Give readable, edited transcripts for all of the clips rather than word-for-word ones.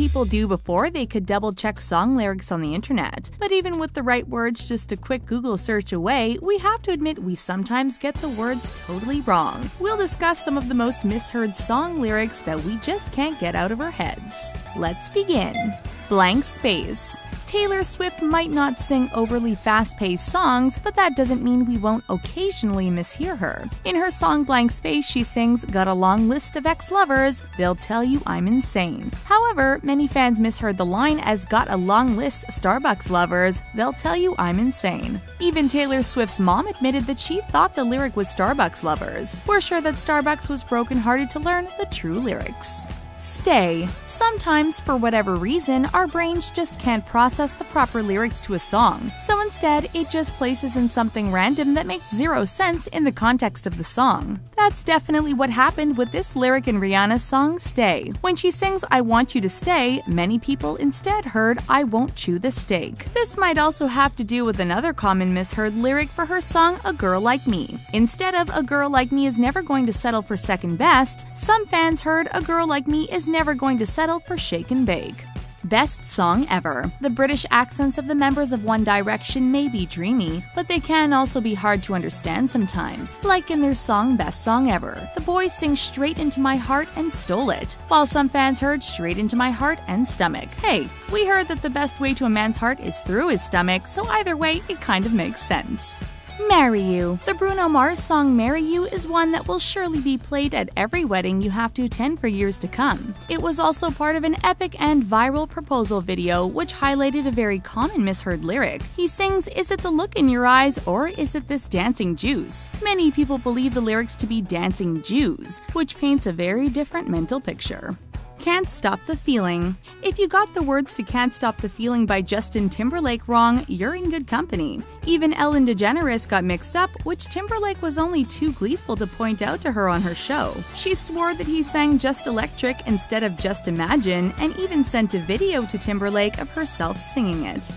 people do before they could double-check song lyrics on the internet. But even with the right words just a quick Google search away, we have to admit we sometimes get the words totally wrong. We'll discuss some of the most misheard song lyrics that we just can't get out of our heads. Let's begin. Blank space. Taylor Swift might not sing overly fast-paced songs, but that doesn't mean we won't occasionally mishear her. In her song Blank Space, she sings, "Got a long list of ex-lovers, they'll tell you I'm insane." However, many fans misheard the line as "Got a long list Starbucks lovers, they'll tell you I'm insane." Even Taylor Swift's mom admitted that she thought the lyric was Starbucks lovers. We're sure that Starbucks was brokenhearted to learn the true lyrics. Stay. Sometimes, for whatever reason, our brains just can't process the proper lyrics to a song, so instead, it just places in something random that makes zero sense in the context of the song. That's definitely what happened with this lyric in Rihanna's song Stay. When she sings "I want you to stay," many people instead heard "I won't chew the steak." This might also have to do with another common misheard lyric for her song A Girl Like Me. Instead of "A girl like me is never going to settle for second best," some fans heard "A girl like me is never going to settle for shake and bake." Best song ever. The British accents of the members of One Direction may be dreamy, but they can also be hard to understand sometimes. Like in their song Best Song Ever, the boys sing "Straight into my heart" and "Stole it," while some fans heard "Straight into my heart" and "Stomach." Hey, we heard that the best way to a man's heart is through his stomach, so either way, it kind of makes sense. Marry You. The Bruno Mars song Marry You is one that will surely be played at every wedding you have to attend for years to come. It was also part of an epic and viral proposal video which highlighted a very common misheard lyric. He sings, "Is it the look in your eyes or is it this dancing juice?" Many people believe the lyrics to be dancing Jews, which paints a very different mental picture. Can't Stop the Feeling. If you got the words to Can't Stop the Feeling by Justin Timberlake wrong, you're in good company. Even Ellen DeGeneres got mixed up, which Timberlake was only too gleeful to point out to her on her show. She swore that he sang Just Electric instead of Just Imagine, and even sent a video to Timberlake of herself singing it.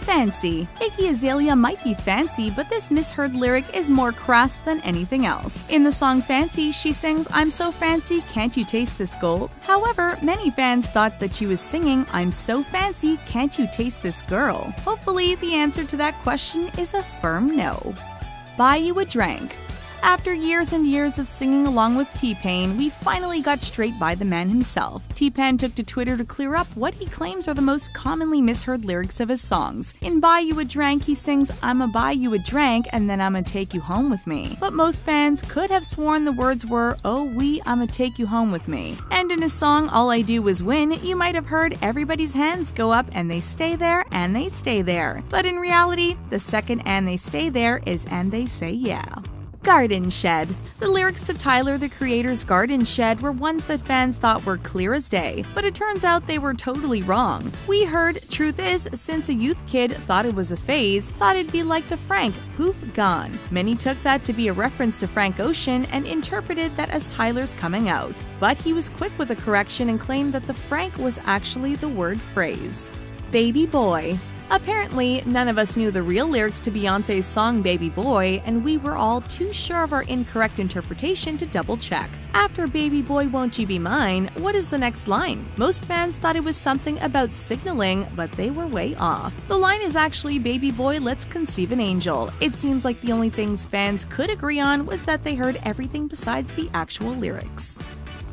Fancy. Iggy Azalea might be fancy, but this misheard lyric is more crass than anything else. In the song Fancy, she sings, "I'm so fancy, can't you taste this gold?" However, many fans thought that she was singing, "I'm so fancy, can't you taste this girl?" Hopefully, the answer to that question is a firm no. Buy You a Drink. After years and years of singing along with TPain, we finally got straight by the man himself. TPain took to Twitter to clear up what he claims are the most commonly misheard lyrics of his songs. In Buy You a Drank, he sings, "I'ma buy you a drank and then I'ma take you home with me." But most fans could have sworn the words were, "Oh wee, I'ma take you home with me." And in his song All I Do Is Win, you might have heard everybody's hands go up and they stay there and they stay there. But in reality, the second "and they stay there" is "and they say yeah." Garden Shed. The lyrics to Tyler, the Creator's Garden Shed were ones that fans thought were clear as day, but it turns out they were totally wrong. We heard, "Truth is, since a youth kid thought it was a phase, thought it'd be like the Frank, poof, gone." Many took that to be a reference to Frank Ocean and interpreted that as Tyler's coming out. But he was quick with a correction and claimed that the Frank was actually the word phrase. Baby Boy. Apparently, none of us knew the real lyrics to Beyonce's song Baby Boy, and we were all too sure of our incorrect interpretation to double-check. After Baby Boy Won't You Be Mine, what is the next line? Most fans thought it was something about signaling, but they were way off. The line is actually Baby Boy Let's Conceive an Angel. It seems like the only things fans could agree on was that they heard everything besides the actual lyrics.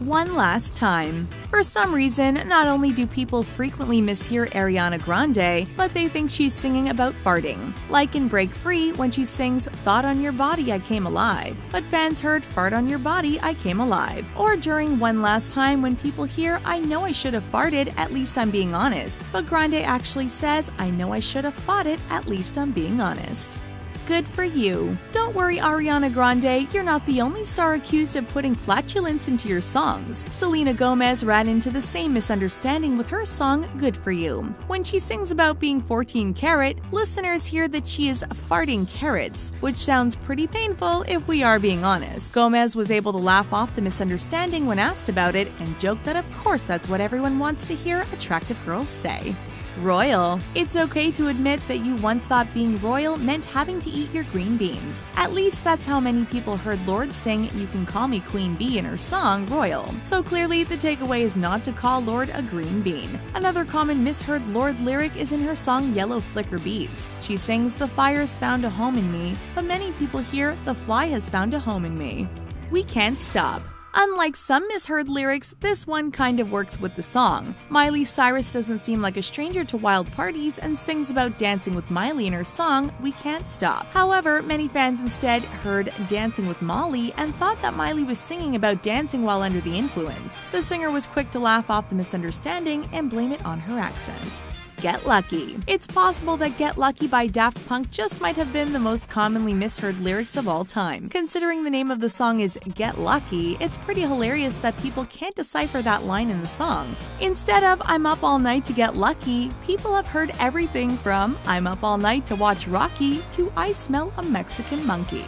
One Last Time. For some reason, not only do people frequently mishear Ariana Grande, but they think she's singing about farting. Like in Break Free when she sings "Thought on Your Body I Came Alive," but fans heard "Fart on Your Body I Came Alive." Or during One Last Time when people hear "I know I should have farted, at least I'm being honest," but Grande actually says "I know I should have fought it, at least I'm being honest." Good for you. Don't worry, Ariana Grande, you're not the only star accused of putting flatulence into your songs. Selena Gomez ran into the same misunderstanding with her song Good For You. When she sings about being 14 karat, listeners hear that she is farting carrots, which sounds pretty painful if we are being honest. Gomez was able to laugh off the misunderstanding when asked about it and joked that of course that's what everyone wants to hear attractive girls say. Royal. It's okay to admit that you once thought being royal meant having to eat your green beans. At least that's how many people heard Lorde sing "You Can Call Me Queen Bee" in her song Royal. So clearly the takeaway is not to call Lorde a green bean. Another common misheard Lorde lyric is in her song Yellow Flicker Beads. She sings "The fire's found a home in me," but many people hear "The fly has found a home in me." We can't stop. Unlike some misheard lyrics, this one kind of works with the song. Miley Cyrus doesn't seem like a stranger to wild parties and sings about dancing with Miley in her song "We Can't Stop." However, many fans instead heard "Dancing with Molly" and thought that Miley was singing about dancing while under the influence. The singer was quick to laugh off the misunderstanding and blame it on her accent. Get Lucky. It's possible that Get Lucky by Daft Punk just might have been the most commonly misheard lyrics of all time. Considering the name of the song is Get Lucky, it's pretty hilarious that people can't decipher that line in the song. Instead of "I'm up all night to get lucky," people have heard everything from "I'm up all night to watch Rocky" to "I smell a Mexican monkey."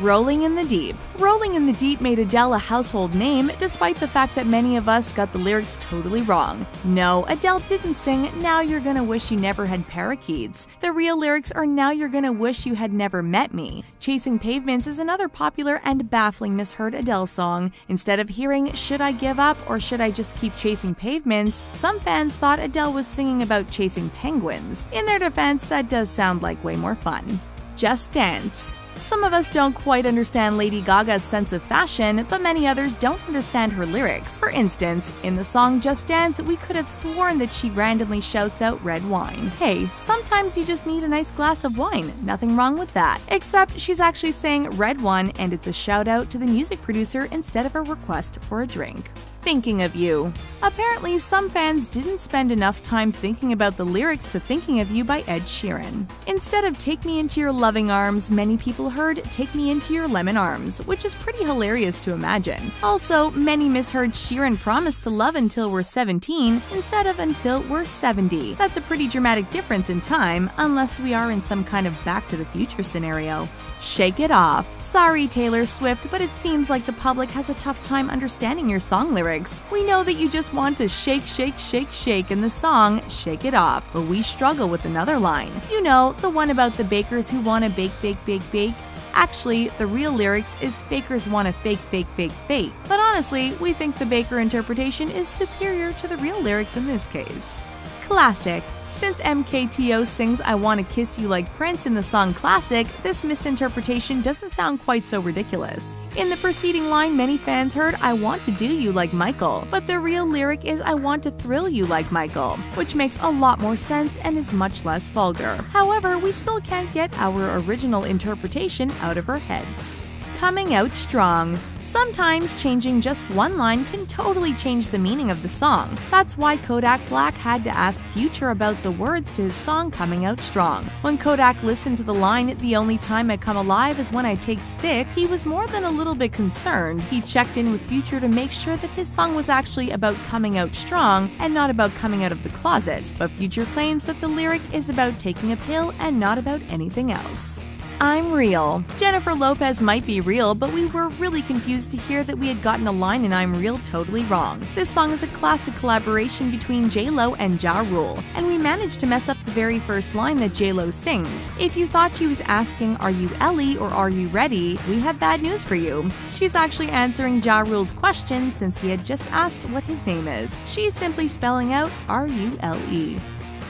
Rolling in the Deep. Rolling in the Deep made Adele a household name, despite the fact that many of us got the lyrics totally wrong. No, Adele didn't sing "Now You're Gonna Wish You Never Had Parakeets." The real lyrics are "Now You're Gonna Wish You Had Never Met Me." Chasing Pavements is another popular and baffling misheard Adele song. Instead of hearing "Should I give up or should I just keep chasing pavements?" some fans thought Adele was singing about chasing penguins. In their defense, that does sound like way more fun. Just Dance. Some of us don't quite understand Lady Gaga's sense of fashion, but many others don't understand her lyrics. For instance, in the song Just Dance, we could have sworn that she randomly shouts out "red wine." Hey, sometimes you just need a nice glass of wine, nothing wrong with that. Except she's actually saying "red one" and it's a shout out to the music producer instead of a request for a drink. Thinking of You. Apparently, some fans didn't spend enough time thinking about the lyrics to Thinking of You by Ed Sheeran. Instead of "Take Me Into Your Loving Arms," many people heard "Take Me Into Your Lemon Arms," which is pretty hilarious to imagine. Also, many misheard Sheeran promised to love until we're 17 instead of until we're 70. That's a pretty dramatic difference in time, unless we are in some kind of Back to the Future scenario. Shake It Off. Sorry, Taylor Swift, but it seems like the public has a tough time understanding your song lyrics. We know that you just want to shake, shake, shake, shake in the song Shake It Off, but we struggle with another line. You know, the one about the bakers who want to bake, bake, bake, bake. Actually, the real lyrics is "Fakers want to fake, fake, fake, fake." But honestly, we think the baker interpretation is superior to the real lyrics in this case. Classic. Since MKTO sings "I Wanna Kiss You Like Prince" in the song Classic, this misinterpretation doesn't sound quite so ridiculous. In the preceding line, many fans heard "I want to do you like Michael," but the real lyric is "I want to thrill you like Michael," which makes a lot more sense and is much less vulgar. However, we still can't get our original interpretation out of our heads. Coming Out Strong. Sometimes changing just one line can totally change the meaning of the song. That's why Kodak Black had to ask Future about the words to his song Coming Out Strong. When Kodak listened to the line "The only time I come alive is when I take stick," he was more than a little bit concerned. He checked in with Future to make sure that his song was actually about coming out strong and not about coming out of the closet. But Future claims that the lyric is about taking a pill and not about anything else. I'm Real. Jennifer Lopez might be real, but we were really confused to hear that we had gotten a line in I'm Real totally wrong. This song is a classic collaboration between J-Lo and Ja Rule, and we managed to mess up the very first line that J-Lo sings. If you thought she was asking "Are you Ellie" or "Are you ready?", we have bad news for you. She's actually answering Ja Rule's question since he had just asked what his name is. She's simply spelling out "R-U-L-E".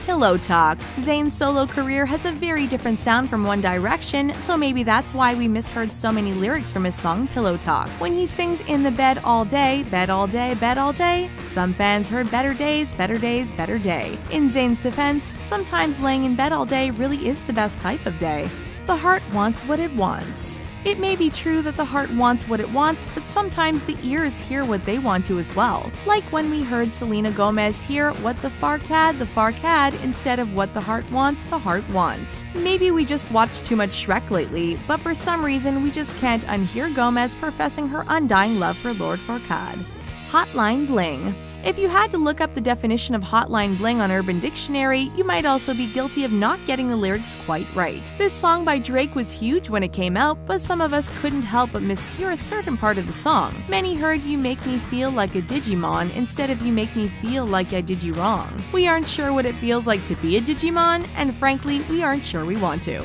Pillow Talk. Zayn's solo career has a very different sound from One Direction, so maybe that's why we misheard so many lyrics from his song Pillow Talk. When he sings "In the bed all day, bed all day, bed all day," some fans heard "better days, better days, better day." In Zayn's defense, sometimes laying in bed all day really is the best type of day. The heart wants what it wants. It may be true that the heart wants what it wants, but sometimes the ears hear what they want to as well. Like when we heard Selena Gomez hear "what the fark had, instead of "what the heart wants, the heart wants." Maybe we just watched too much Shrek lately, but for some reason we just can't unhear Gomez professing her undying love for Lord Farquaad. Hotline Bling. If you had to look up the definition of Hotline Bling on Urban Dictionary, you might also be guilty of not getting the lyrics quite right. This song by Drake was huge when it came out, but some of us couldn't help but mishear a certain part of the song. Many heard "you make me feel like a Digimon" instead of "you make me feel like I did you wrong." We aren't sure what it feels like to be a Digimon, and frankly, we aren't sure we want to.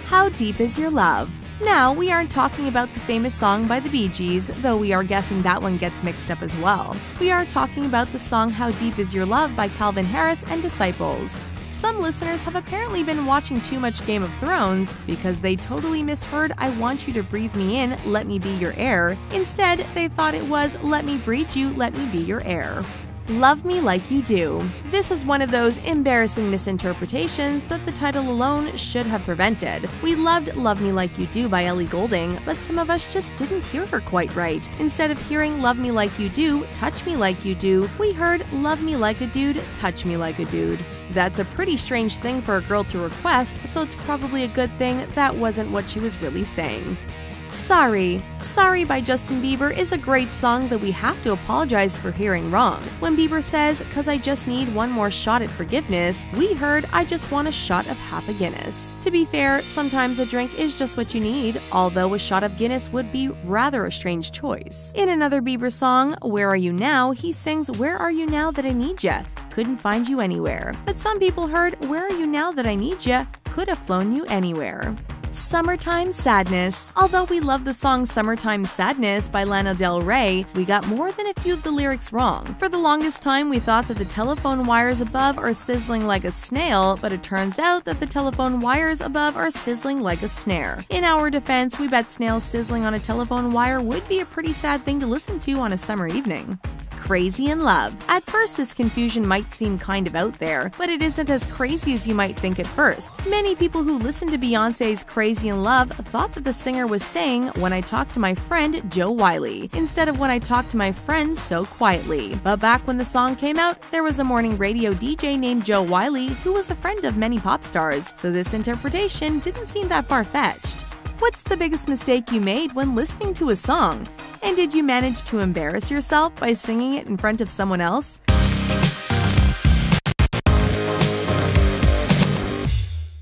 How deep is your love? Now, we aren't talking about the famous song by the Bee Gees, though we are guessing that one gets mixed up as well. We are talking about the song How Deep Is Your Love by Calvin Harris and Disciples. Some listeners have apparently been watching too much Game of Thrones because they totally misheard "I want you to breathe me in, let me be your air." Instead, they thought it was "let me breathe you, let me be your air." Love Me Like You Do. This is one of those embarrassing misinterpretations that the title alone should have prevented. We loved Love Me Like You Do by Ellie Goulding, but some of us just didn't hear her quite right. Instead of hearing Love Me Like You Do, Touch Me Like You Do, we heard Love Me Like a Dude, Touch Me Like a Dude. That's a pretty strange thing for a girl to request, so it's probably a good thing that wasn't what she was really saying. Sorry. Sorry by Justin Bieber is a great song that we have to apologize for hearing wrong. When Bieber says, "'Cause I just need one more shot at forgiveness," we heard, "I just want a shot of half a Guinness." To be fair, sometimes a drink is just what you need, although a shot of Guinness would be rather a strange choice. In another Bieber song, Where Are You Now, he sings, "Where are you now that I need ya? Couldn't find you anywhere." But some people heard, "Where are you now that I need ya? Could have flown you anywhere." Summertime Sadness. Although we love the song Summertime Sadness by Lana Del Rey, we got more than a few of the lyrics wrong. For the longest time, we thought that the telephone wires above are sizzling like a snail, but it turns out that the telephone wires above are sizzling like a snare. In our defense, we bet snails sizzling on a telephone wire would be a pretty sad thing to listen to on a summer evening. Crazy in Love. At first, this confusion might seem kind of out there, but it isn't as crazy as you might think at first. Many people who listened to Beyonce's Crazy in Love thought that the singer was saying, "When I talk to my friend Joe Wiley," instead of "When I talk to my friends so quietly." But back when the song came out, there was a morning radio DJ named Joe Wiley who was a friend of many pop stars, so this interpretation didn't seem that far-fetched. What's the biggest mistake you made when listening to a song? And did you manage to embarrass yourself by singing it in front of someone else?